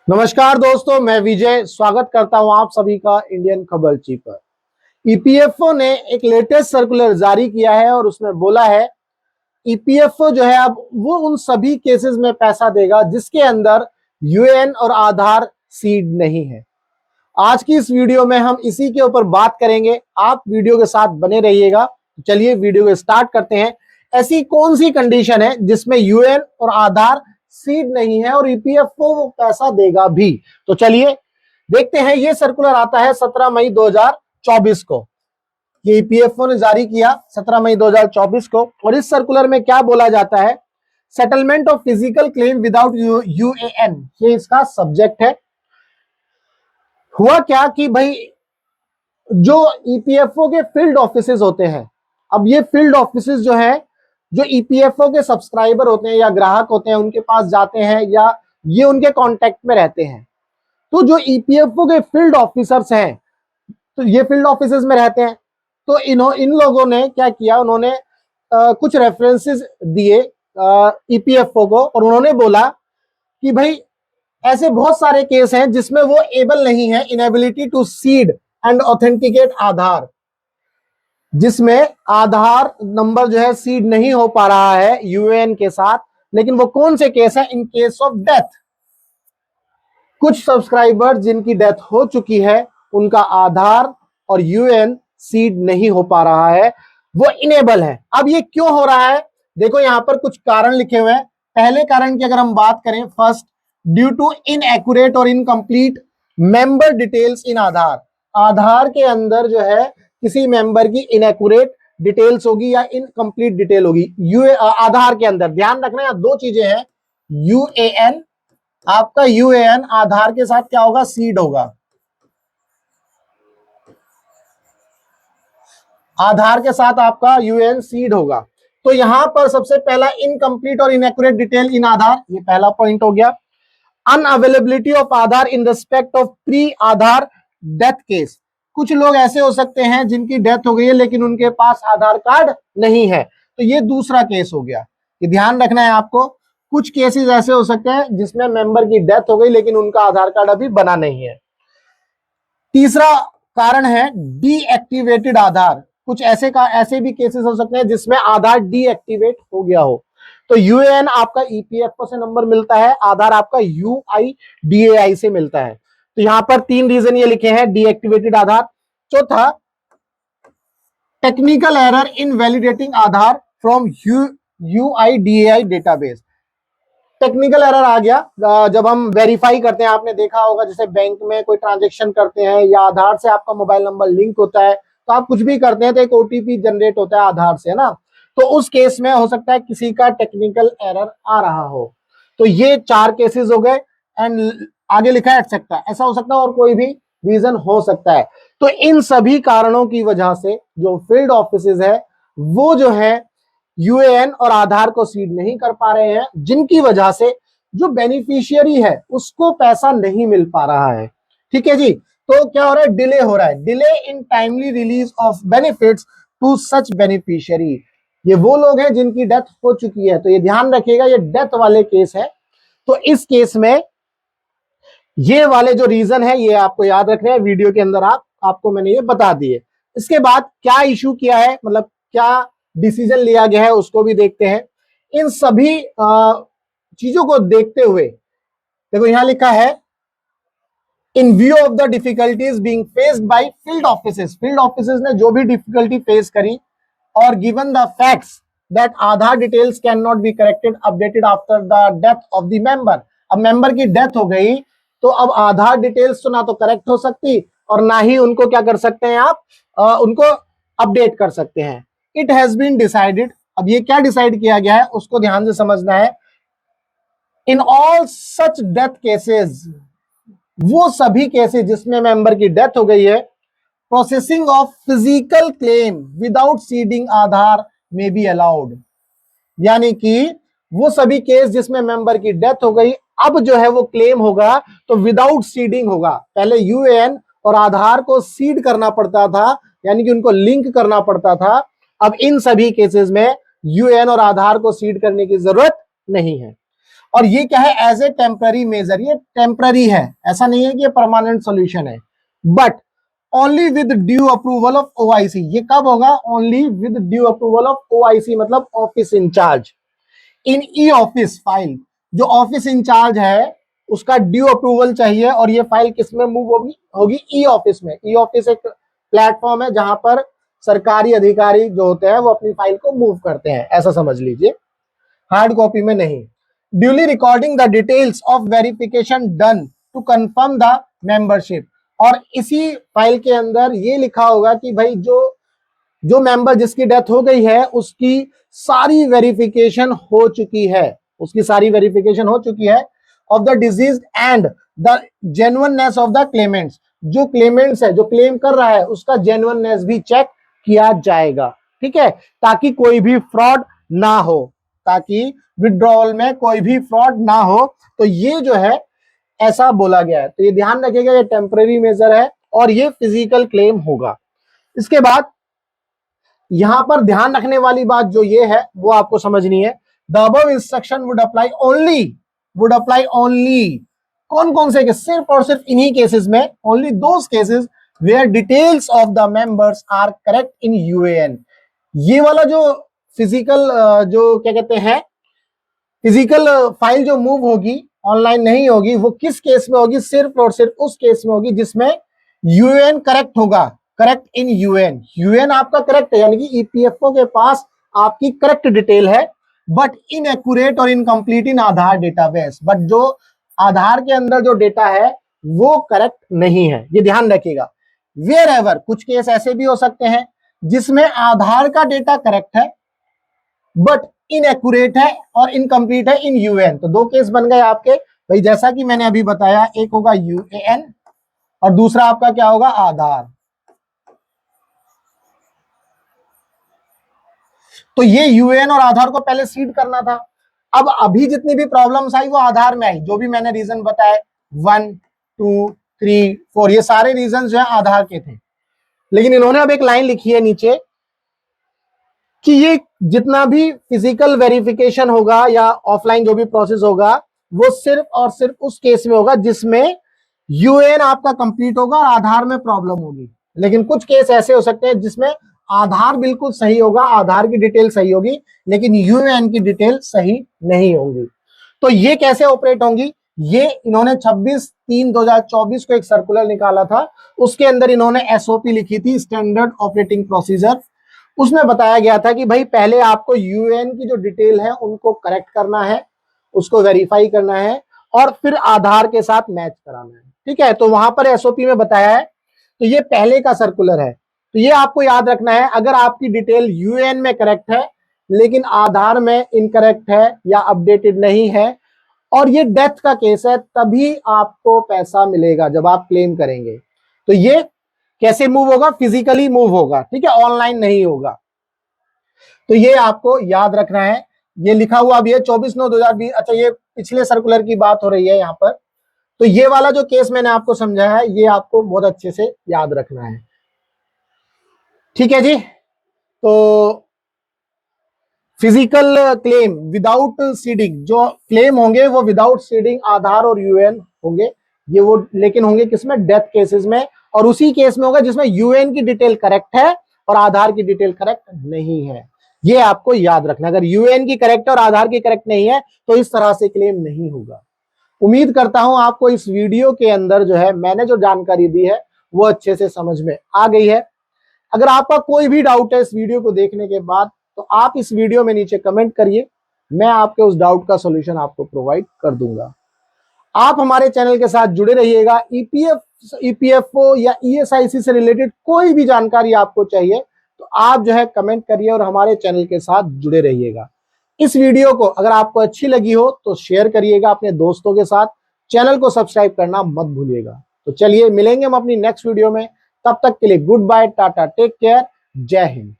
नमस्कार दोस्तों, मैं विजय स्वागत करता हूं आप सभी का इंडियन खबरची पर। ईपीएफओ ने एक लेटेस्ट सर्कुलर जारी किया है और उसमें बोला है ईपीएफओ जो है अब वो उन सभी केसेस में पैसा देगा जिसके अंदर यूएएन और आधार सीड नहीं है। आज की इस वीडियो में हम इसी के ऊपर बात करेंगे। आप वीडियो के साथ बने रहिएगा। चलिए वीडियो को स्टार्ट करते हैं। ऐसी कौन सी कंडीशन है जिसमें यूएएन और आधार सीड नहीं है और ईपीएफओ वो पैसा देगा भी? तो चलिए देखते हैं। ये सर्कुलर आता है 17 मई 2024 को। ये ईपीएफओ ने जारी किया 17 मई 2024 को। और इस सर्कुलर में क्या बोला जाता है? Settlement of physical claim without UAN, ये इसका सब्जेक्ट है। हुआ क्या कि भाई जो ईपीएफओ के फील्ड ऑफिसेज होते हैं, अब ये फील्ड ऑफिसेज जो है, जो ईपीएफओ के सब्सक्राइबर होते हैं या ग्राहक होते हैं, उनके पास जाते हैं या ये उनके कांटेक्ट में रहते हैं। तो जो ईपीएफओ के फील्ड ऑफिसर्स हैं, तो ये फील्ड ऑफिसेज में रहते हैं। तो इन लोगों ने क्या किया, उन्होंने कुछ रेफरेंसेस दिए ईपीएफओ को और उन्होंने बोला कि भाई ऐसे बहुत सारे केस हैं जिसमें वो एबल नहीं है, inability to seed and authenticate Aadhaar, जिसमें आधार नंबर जो है सीड नहीं हो पा रहा है यूएएन के साथ। लेकिन वो कौन से केस है? In case of death. कुछ सब्सक्राइबर जिनकी डेथ हो चुकी है, उनका आधार और यूएएन सीड नहीं हो पा रहा है, वो इनेबल है। अब ये क्यों हो रहा है? देखो यहां पर कुछ कारण लिखे हुए हैं। पहले कारण की अगर हम बात करें, फर्स्ट, ड्यू टू इनएक्यूरेट और इनकम्प्लीट मेंबर डिटेल्स इन आधार। आधार के अंदर जो है किसी मेंबर की इनएक्यूरेट डिटेल्स होगी या इनकम्प्लीट डिटेल होगी आधार के अंदर। ध्यान रखना है, दो चीजें हैं। यूएएन, आपका यूएएन आधार के साथ क्या होगा? सीड होगा। आधार के साथ आपका यूएएन सीड होगा। तो यहां पर सबसे पहला इनकम्प्लीट और इनएक्यूरेट डिटेल इन आधार, ये पहला पॉइंट हो गया। Unavailability of Aadhaar in respect of pre Aadhaar death case. कुछ लोग ऐसे हो सकते हैं जिनकी डेथ हो गई है लेकिन उनके पास आधार कार्ड नहीं है, तो ये दूसरा केस हो गया। ये ध्यान रखना है आपको। कुछ केसेस ऐसे हो सकते हैं जिसमें मेंबर की डेथ हो गई लेकिन उनका आधार कार्ड अभी बना नहीं है। तीसरा कारण है डीएक्टिवेटेड आधार। कुछ ऐसे भी केसेस हो सकते हैं जिसमें आधार डीएक्टिवेट हो गया हो। तो यूएएन आपका ईपीएफओ से नंबर मिलता है, आधार आपका यूआईडीएआई से मिलता है। तो यहां पर तीन रीजन ये लिखे हैं, डीएक्टिवेटेड आधार। चौथा, technical error in validating Aadhaar from UIDAI database. Technical error आ गया जब हम वेरीफाई करते हैं। आपने देखा होगा जैसे बैंक में कोई ट्रांजेक्शन करते हैं या आधार से आपका मोबाइल नंबर लिंक होता है, तो आप कुछ भी करते हैं तो एक ओटीपी जनरेट होता है आधार से, ना। तो उस केस में हो सकता है किसी का टेक्निकल एरर आ रहा हो। तो ये चार केसेस हो गए। एंड आगे लिखा है एक्सेट्रा, ऐसा हो सकता है और कोई भी रीजन हो सकता है। तो इन सभी कारणों की वजह से जो फील्ड ऑफिसेज है वो जो है यूएएन और आधार को सीड नहीं कर पा रहे हैं, जिनकी वजह से जो बेनिफिशियरी है उसको पैसा नहीं मिल पा रहा है। ठीक है जी। तो क्या हो रहा है? डिले हो रहा है। Delay in timely release of benefits to such beneficiary. ये वो लोग हैं जिनकी डेथ हो चुकी है, तो ये ध्यान रखिएगा, ये डेथ वाले केस है। तो इस केस में ये वाले जो रीजन है ये आपको याद रखने हैं। वीडियो के अंदर आपको मैंने ये बता दिए। इसके बाद क्या इशू किया है, मतलब क्या डिसीजन लिया गया है, उसको भी देखते हैं। इन सभी चीजों को देखते हुए देखो यहां लिखा है, इन view of the difficulties being faced by field offices. Field offices ने जो भी डिफिकल्टी फेस करी और given the facts that Aadhaar details can not be corrected updated after the death of the member. अब मेंबर की death हो गई तो अब आधार डिटेल्स तो ना तो करेक्ट हो सकती और ना ही उनको क्या कर सकते हैं आप, उनको अपडेट कर सकते हैं। इट हैज बीन डिसाइडेड, अब ये क्या डिसाइड किया गया है उसको ध्यान से समझना है। In all such death cases, वो सभी केसेस जिसमें मेंबर की डेथ हो गई है, processing of physical claim without seeding Aadhaar में बी अलाउड। यानी कि वो सभी केस जिसमें मेंबर की डेथ हो गई, अब जो है वो क्लेम होगा तो विदाउट सीडिंग होगा। पहले यूएएन और आधार को सीड करना पड़ता था, यानी कि उनको लिंक करना पड़ता था। अब इन सभी केसेस में यूएएन और आधार को सीड करने की जरूरत नहीं है। और ये क्या है, एज ए टेम्पररी मेजर, ये टेम्पररी है, ऐसा नहीं है कि ये परमानेंट सोल्यूशन है, but only with due approval of OIC. ये कब होगा, only with due approval of OIC, मतलब ऑफिस इंचार्ज। इन ई ऑफिस फाइल, जो ऑफिस इंचार्ज है उसका ड्यू अप्रूवल चाहिए, और ये फाइल किस में मूव होगी, होगी ई ऑफिस में। ई ऑफिस एक प्लेटफॉर्म है जहां पर सरकारी अधिकारी जो होते हैं वो अपनी फाइल को मूव करते हैं, ऐसा समझ लीजिए, हार्ड कॉपी में नहीं। Duly recording the details of verification done to confirm the membership, और इसी फाइल के अंदर ये लिखा होगा कि भाई जो मेंबर जिसकी डेथ हो गई है उसकी सारी वेरिफिकेशन हो चुकी है, उसकी सारी वेरिफिकेशन हो चुकी है of the disease and the genuineness of the Clements, जो क्लेमेंट्स है, जो क्लेम कर रहा है उसका जेन्युइननेस भी चेक किया जाएगा, ठीक है, ताकि कोई भी फ्रॉड ना हो, ताकि विड्रॉवल में कोई भी फ्रॉड ना हो। तो ये जो है ऐसा बोला गया है, तो ये ध्यान रखिएगा, ये टेम्पररी मेजर है और ये फिजिकल क्लेम होगा। इसके बाद यहां पर ध्यान रखने वाली बात जो ये है वो आपको समझनी है, the above instruction would apply only, कौन कौन से केस, सिर्फ और सिर्फ इन्हीं केसेस में, only those cases where details of the members are correct in UAN. ये वाला जो फिजिकल जो क्या कहते हैं, फिजिकल फाइल जो मूव होगी, ऑनलाइन नहीं होगी, वो किस केस में होगी, सिर्फ और सिर्फ उस केस में होगी जिसमें यूएएन करेक्ट होगा, करेक्ट इन यूएन। यूएन आपका करेक्ट है, यानी कि ईपीएफओ के पास आपकी करेक्ट डिटेल है, बट इनएक्यूरेट और incomplete in Aadhaar database, but जो आधार के अंदर जो डेटा है वो करेक्ट नहीं है, ये ध्यान रखिएगा। वेयर एवर, कुछ केस ऐसे भी हो सकते हैं जिसमें आधार का डेटा करेक्ट है बट इनएक्यूरेट है और इनकम्प्लीट है इन यूएन। तो दो केस बन गए आपके भाई, जैसा कि मैंने अभी बताया, एक होगा यूएएन और दूसरा आपका क्या होगा, आधार। तो ये यूएएन और आधार को पहले सीड करना था। अब अभी जितनी भी प्रॉब्लम्स आई वो आधार में आई, जो भी मैंने रीजन बताए 1 2 3 4, ये सारे रीजन जो है आधार के थे। लेकिन इन्होंने अब एक लाइन लिखी है नीचे कि ये जितना भी फिजिकल वेरिफिकेशन होगा या ऑफलाइन जो भी प्रोसेस होगा वो सिर्फ और सिर्फ उस केस में होगा जिसमें यूएएन आपका कंप्लीट होगा और आधार में प्रॉब्लम होगी। लेकिन कुछ केस ऐसे हो सकते हैं जिसमें आधार बिल्कुल सही होगा, आधार की डिटेल सही होगी, लेकिन यूएएन की डिटेल सही नहीं होगी। तो ये कैसे ऑपरेट होंगी, ये इन्होंने 26/3/2024 को एक सर्कुलर निकाला था, उसके अंदर इन्होंने एसओपी लिखी थी, स्टैंडर्ड ऑपरेटिंग प्रोसीजर। उसमें बताया गया था कि भाई पहले आपको यूएएन की जो डिटेल है उनको करेक्ट करना है, उसको वेरीफाई करना है और फिर आधार के साथ मैच कराना है, ठीक है। तो वहां पर एसओपी में बताया है, तो ये पहले का सर्कुलर है। तो ये आपको याद रखना है, अगर आपकी डिटेल यूएएन में करेक्ट है लेकिन आधार में इनकरेक्ट है या अपडेटेड नहीं है और ये डेथ का केस है, तभी आपको पैसा मिलेगा जब आप क्लेम करेंगे। तो ये कैसे मूव होगा, फिजिकली मूव होगा, ठीक है, ऑनलाइन नहीं होगा। तो ये आपको याद रखना है, ये लिखा हुआ अभी है 24/9/2020। अच्छा, ये पिछले सर्कुलर की बात हो रही है यहाँ पर। तो ये वाला जो केस मैंने आपको समझाया है ये आपको बहुत अच्छे से याद रखना है, ठीक है जी। तो फिजिकल क्लेम विदाउट सीडिंग, जो क्लेम होंगे वो विदाउट सीडिंग आधार और यूएन होंगे, ये वो लेकिन होंगे किसमें, डेथ केसेस में, और उसी केस में होगा जिसमें यूएन की डिटेल करेक्ट है और आधार की डिटेल करेक्ट नहीं है। ये आपको याद रखना, अगर यूएन की करेक्ट और आधार की करेक्ट नहीं है तो इस तरह से क्लेम नहीं होगा। उम्मीद करता हूं आपको इस वीडियो के अंदर जो है मैंने जो जानकारी दी है वो अच्छे से समझ में आ गई है। अगर आपका कोई भी डाउट है इस वीडियो को देखने के बाद तो आप इस वीडियो में नीचे कमेंट करिए, मैं आपके उस डाउट का सॉल्यूशन आपको प्रोवाइड कर दूंगा। आप हमारे चैनल के साथ जुड़े रहिएगा। ईपीएफओ या ईएसआईसी से रिलेटेड कोई भी जानकारी आपको चाहिए तो आप जो है कमेंट करिए और हमारे चैनल के साथ जुड़े रहिएगा। इस वीडियो को अगर आपको अच्छी लगी हो तो शेयर करिएगा अपने दोस्तों के साथ, चैनल को सब्सक्राइब करना मत भूलिएगा। तो चलिए मिलेंगे हम अपनी नेक्स्ट वीडियो में, तब तक के लिए good bye, tata, take care, जय हिंद।